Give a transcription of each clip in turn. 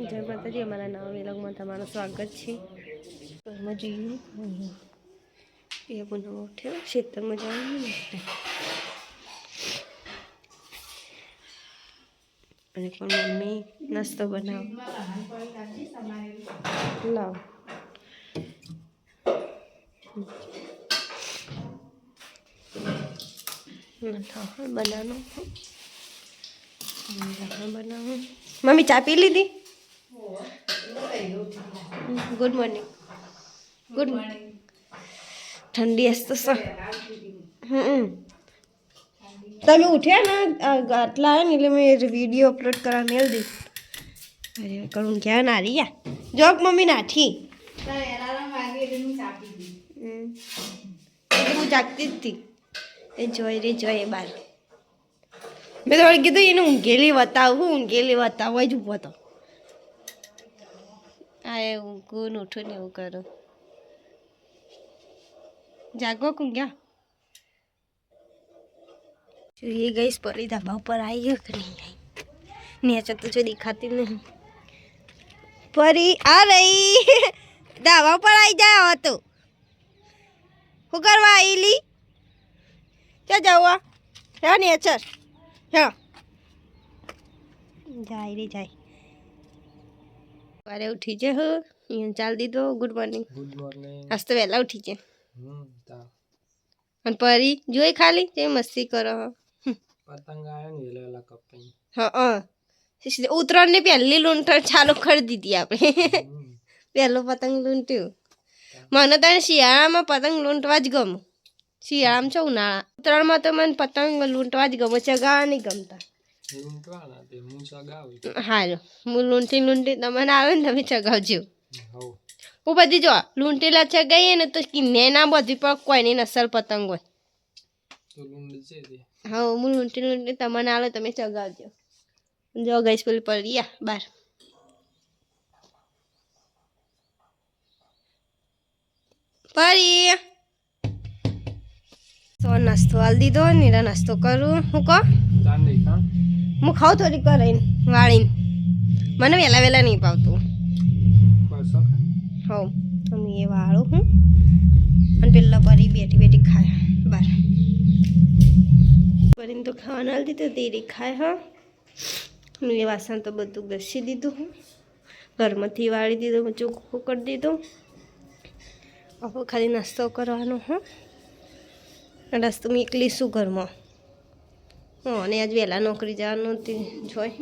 જય માતાજી, અમારા નવા વ્લોગમાં તમારું સ્વાગત છે. ઘરમાં જઈએ એ બધું ઉઠ્યો ખેતરમાં જવાનું અને પણ મમ્મી નાસ્તો બનાવ લાવ બનાવું બનાવું. મમ્મી ચા પી લીધી? Good morning. Good morning. ઠંડી હશે તો તમે ઉઠ્યા ને આટલા આવે ને એટલે મેં વિડીયો અપલોડ કરવા મેળ દીધું. અરે કરું ક્યાં ના રહ્યા જોક મમ્મી નાઠી હું જાગતી જ હતી. એ જોઈ રે જોઈ બાર મેં થોડી કીધું એને ઊંઘેલી બતાવું ઊંઘેલી બતાવું જ ઊભો હતો. આ ઊંઘું ને ઉઠું ને એવું કરું. જાગો કુંગ્યા ये गई परी ढाबा पर आई है कि नहीं आई? नीचे तो जो दिखाती नहीं. परी आ रही ढाबा पर आई जाए हो तो હું કરવા આઈલી ક્યાં જાવા હા નેચર હા જાય રે જાય. વારે ઉઠી જાય હો અહીંયા ચાલ દીધો. Good morning. Good morning. આજ તો વહેલા ઉઠી જાય. અને પરી જોઈ ખાલી તે મસ્તી કરો. પતંગ આયો ને વેલા કપાઈ. હા ઉત્તરાયણ ની પહેલી લૂંટણ ચાલુ કરી દીધી આપણે. પહેલો પતંગ લૂંટ્યું. મને તો શિયાળામાં પતંગ લૂંટવા જ ગમે. શિયાળામાં છો ઉનાળા ઉત્તરાયણમાં તો મને પતંગ લૂંટવા જ ગમે. ચગાવવા નહીં ગમતા. હારું હું લૂંટી તમને આવે ને તમે ચગાવજો. હું બધી જો લૂંટેલા ચગાવીએ ને તો કિન્ને ના બધી પણ કોઈની નસલ પતંગ હોય. હા હું લૂંટી તમને આવે તમે ચગાવજો. જો ગઈશ પેલી પડી બાર પરી તો નાસ્તો હાલ દીધો. નીરા નાસ્તો કરું હું કહો હું ખાઉં થોડી કરીને વાળીને. મને વહેલા વહેલા નહીં પાવતું. હો હું એ વાળું હું અને પેલા પરી બેઠી બેઠી ખાય બાર. પરીને તો ખાવાનું હાલ દીધું તેરી ખાય. હા હું એ વાસણ તો બધું ઘસી દીધું. હું ઘરમાંથી વાળી દીધું ચોખ્ખું કરી દીધું. હવે ખાલી નાસ્તો કરવાનો. હું નાસ્તો મેં એકલી શું ઘરમાં અને આજ વહેલા નોકરી જવાનું જોઈ.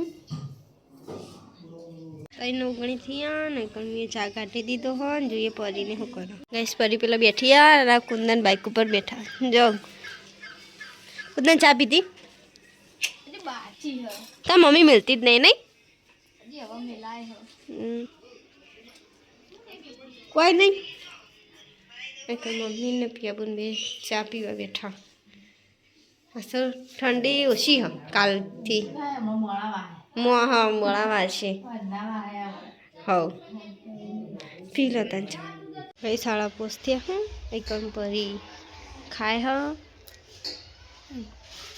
કઈ નોકરી થયા ને મેં ચા કાઢી દીધો હોય ને જોઈએ પરીને શું કરો. ગેસ પરી પેલા બેઠી આ કુંદન બાઇક ઉપર બેઠા. જો કુંદન ચા પીધી તા મમ્મી મિલતી જ નહીં કોઈ નહીં. મમ્મી ને પિયાબુન બે ચા પીવા બેઠા. અસલ ઠંડી ઓછી હ કાલથી. હા મોળાવા છે. હવ પી લો તને ચા. કઈ શાળા પોસ્તી હું એકમ પરી ખાય હ.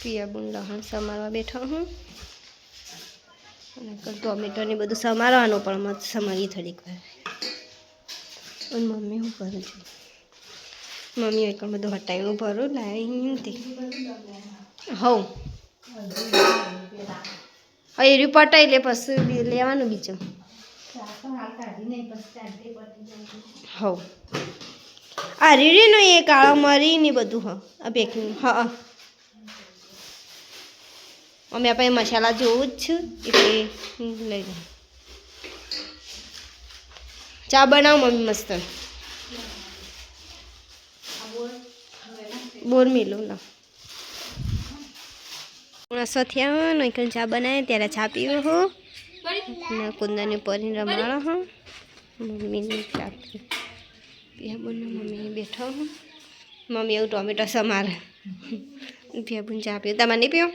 પિયાબુન લહણ સમારવા બેઠા હું. અને ટોમેટો ને બધું સમારવાનું પણ મત સમારીએ થોડીક વાર. અને મમ્મી હું કરું છું મમ્મી એક બધું હટાવીને ભરું લાવીને તે હવ એરી પટાઈ લે પછી લેવાનું બીજું. હવ આ રીડીનું એ કાળા મરી ને બધું હ આ પેકિંગ. હા અમે આપણે મસાલા જોવું જ છું એટલે લઈ લે. ચા બનાવ મમ્મી મસ્ત. બોર મિલું ના નાસ્તો થયા ને કંઈ ચા બનાવે ત્યારે ચા પીવો હો ને કુંદરની પરીને રમાડો હો. મમ્મીની ચા પીવું મમ્મી બેઠો હું. મમ્મી એવું ટોમેટો સમારે પીવું ચા પીવું. તમારે નહીં પીવો?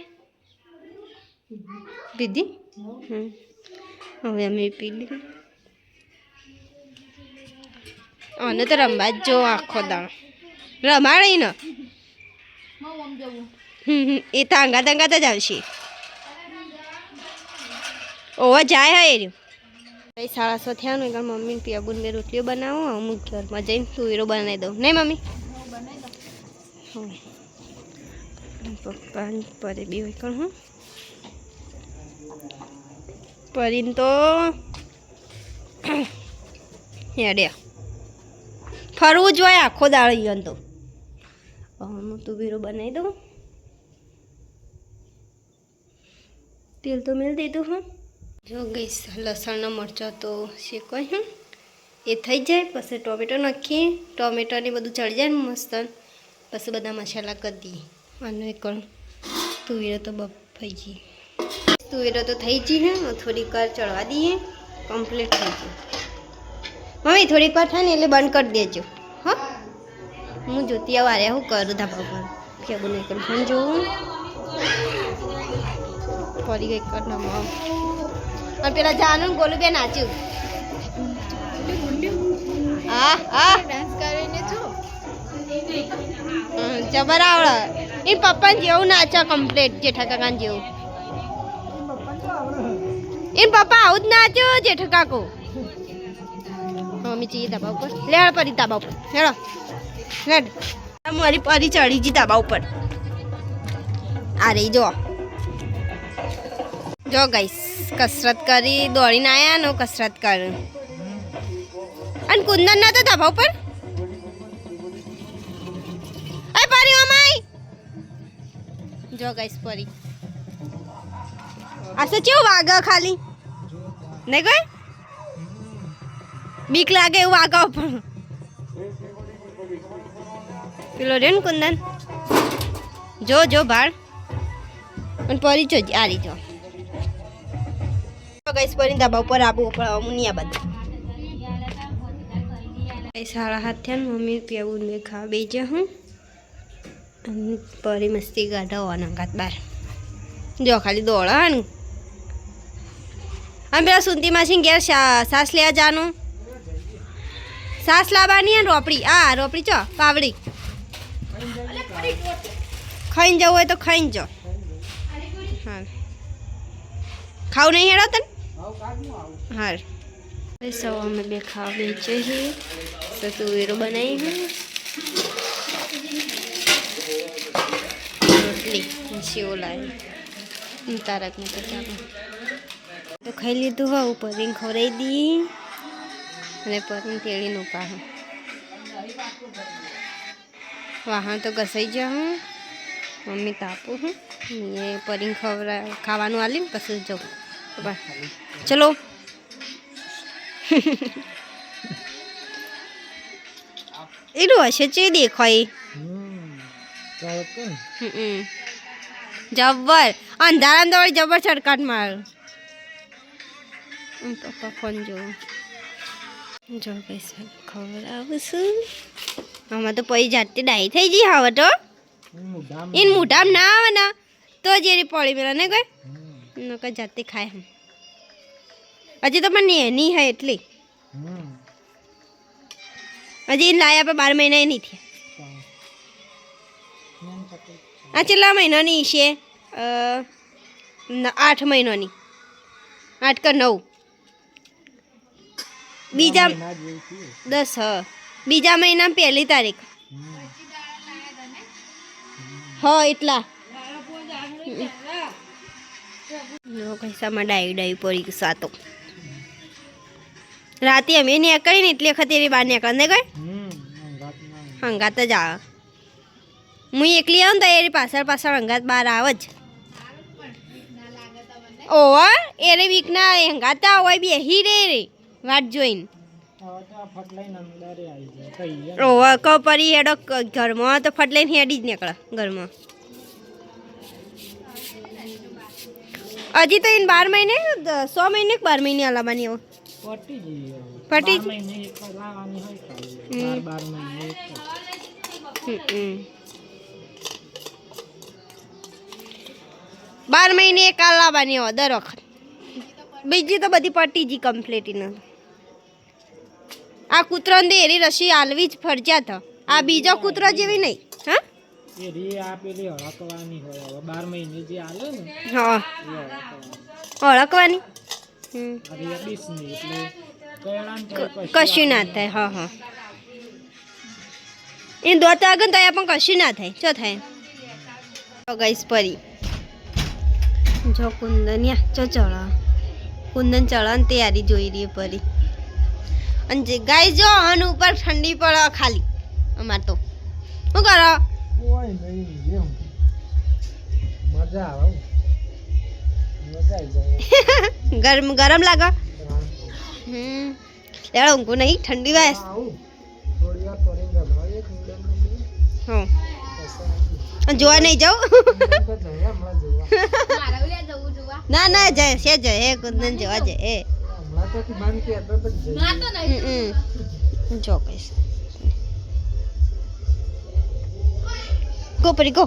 પીધી હવે અમે પી લીધું. અને તો રમવા જ જો આખો દાડો રમાડે ને. એ તો અંગાત જ આવશે. ઓવા જાય હા એ રહ્યું 6:30 થયા ને એટલે મમ્મી પિયાબુન બે રોટલીઓ બનાવું અમુક ઘરમાં જઈને તુવેરો બનાવી દઉં નહીં મમ્મી પપ્પા પરે બી હોય કણ હું પરીને તો હેડ્યા ફરવું જોઈએ આખો દાડો ઈવન તો હું તુવેરો બનાવી દઉં તેલ તો મેળ દીધું હું જો ગઈ લસણનો મરચો તો શેકવાય હું એ થઈ જાય પછી ટોમેટો નાખીએ ટોમેટોને બધું ચડી જાય ને મસ્ત પછી બધા મસાલા કરી દઈએ અને એક તુવેરો તો બફાઈ ગઈ તુવેરો તો થઈ ગઈ હે થોડીક વાર ચડવા દઈએ કમ્પ્લીટ થઈ ગયું મમ્મી થોડીક વાર થાય ને એટલે બંધ કરી દેજો હા હું જોતી આવું આરે હું કરું ધાબા પર કેવું નહીં કરું પણ જોઉં ફરી ગઈ કર નમાવ અને પેલા જાનું ગોલું બે નાચ્યું હા હા ડાન્સ કરીને છો જબર આવડે એ પપ્પા જેવું નાચા કમ્પ્લીટ જેઠા કાકા જેવું એ પપ્પા આવું જ નાચ્યો જેઠા કાકો મમ્મી ચીએ ધાબા ઉપર લેડ પરી ધાબા ઉપર હેડો હેડ મારી પરી ચડી જી ધાબા ઉપર આ રહી જો ગાઈસ કસરત કરી દોડીને આવ્યા નો કસરત કર્યું અને કુંદન ના તો ધાબા ઉપર અરે પરી અમાઈ જો ગાઈસ પરી આ તો કેવું વાગે ખાલી નહીં ગઈ બીક લાગે એવું વાગા ઉપર પેલો રે ને કુંદન જો ભાડ અને પરી જો આરી જો ગઈસ પરી ધાબા ઉપર આબુ ઉપર મુનિયા બધા 7:30 થયા ને મમ્મી પીવું ને ખાવા બે જા હું અને પરી મસ્તી કાઢો અનંગાત બાર જો ખાલી દોડા ને અને પેલા સુનતી માસી ઘેર સાસ લેવા જાનું સાસ લાવવાની ને રોપડી રોપડી ચો પાવડી ખાઈને જવું હોય તો ખાઈને જાઓ હા ખાવું નહીં હેડો તને હા સૌ અમે બે ખાવા બેચે છીએ તુવેરો બનાવી રોટલી શેવો લાવી તારકને તો ચાલો તો ખાઈ લીધું હોય પરીને ખવડાવી દઈએ અને પરીને તેડીને ઉપા વાહન તો ઘસાઈ ગયા હું મમ્મી તાપું હું એ પરીને ખાવાનું આલી પછી જાઉં ચલો એટલું હશે ચે દેખાય જબ્બર અંધારા દોડી જબ્બર છડકાટ માર પપ્પા ફોન જોઉં જો પૈસા ખબર આવશું આમાં તો પૈ જાતે ડાઈ થઈ ગઈ હવે તો એને મોઢામાં ના આવે ને તો જેરી પડી પેલા ને કઈ કઈ જાતે ખાય હજી તો પણ એની હે એટલી હજી એને લાયા આપણે 12 મહિના નહીં થયા આ છેલ્લા મહિનાની છે 8 મહિનાની 8 કે 9 બીજા 10 બીજા મહિના 1લી તારીખ હા એટલા પૈસામાં ડાઈ પડી ગયું સાતો રાતે અમે નીકળી ને એટલી વખત એની બહાર નીકળ ને ગઈ હંગાત જ આવે હું એકલી આવું ને તો એની પાછળ હંગાત બહાર આવે જ ઓવા એરે વીક ના હંગાતા હોય બેહી રે વાટ જોઈને ઓવા ક પરી હેડો ઘરમાં તો ફટ લઈને હેડી જ નીકળે ઘરમાં હજી તો એને 12 મહિને 100 મહિને 12 મહિને હલાવવાની હોય પટી 12 મહિને એક હલાવવાની હોય દર વખત બીજી તો બધી પટી જી કમ્પ્લીટ ન આ કૂતરાને એરી રસી આલવી જ ફરજિયાત આ બીજો કૂતરો જેવી નહીં હા એરી આપેલી હળકવાની હોય 12 મહિને જે આલે ને હા હળકવાની કશું ના થાય. હા હા એ દોત આગળ તો પણ કશું ના થાય. શું થાય? ગઈશ પરી જો કુંદનિયા ચો ચડા કુંદન ચડવાની તૈયારી જોઈ રહી પરી. અને જે ગાય જો અન ઉપર ઠંડી પડે ખાલી અમાર તો શું કરો? ગરમ ગરમ લાગે. એડા ઊંઘું નહીં ઠંડી વાય. હા જોવા નહીં જાઉં. ના ના જાય છે જાય કુંદન જોવા જાય. જો કઈશ ગો પરી ગો.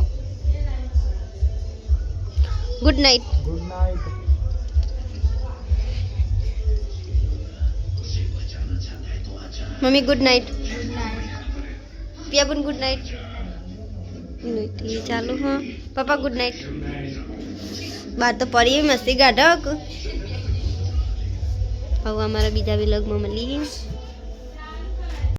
Good night. Good night. Mummy good night. Piya પણ ગુડ નાઇટ. ચાલુ હા પપ્પા ગુડ નાઇટ. બાર તો પડી મસ્તી ગાઢક. હવે અમારા બીજા વિલોગમાં મળીએ.